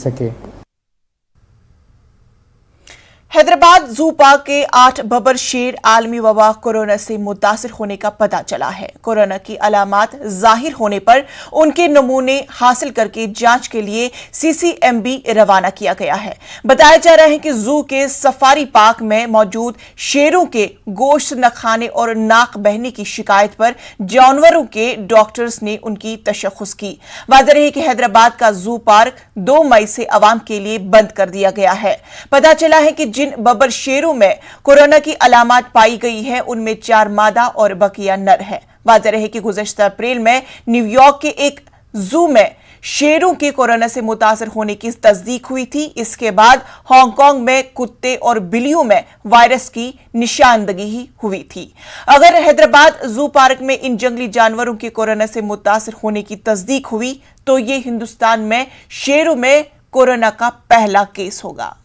सके। Hyderabad zoo park के 8 बबर शेर आलमी वबा कोरोना से मुतासिर होने का पता चला है। कोरोना की अलामात जाहिर होने पर उनके नमूने हासिल करके जांच के लिए सीसीएमबी रवाना किया गया है। बताया जा रहा है कि जू के सफारी पार्क में मौजूद शेरों के गोश्त न खाने और नाक बहने की शिकायत पर जानवरों के डॉक्टर्स ने उनकी तशख़्ख़ुस की। वाज़ेह रहे कि हैदराबाद का जू पार्क 2 मई से आवाम के लिए बंद कर दिया गया है। पता चला है कि जिन बबर शेरों में कोरोना की अलामात पाई गई है उनमें 4 मादा और बकिया नर है। वाज़ेह रहे कि गुज़श्ता अप्रैल में न्यूयॉर्क के एक जू में शेरों के कोरोना से मुतासर होने की तस्दीक हुई थी। इसके बाद हांगकांग में कुत्ते और बिल्लियों में वायरस की निशानदगी हुई थी। अगर हैदराबाद जू पार्क में इन जंगली जानवरों के कोरोना से मुतासर होने की तस्दीक हुई तो ये हिंदुस्तान में शेरों में कोरोना का पहला केस होगा।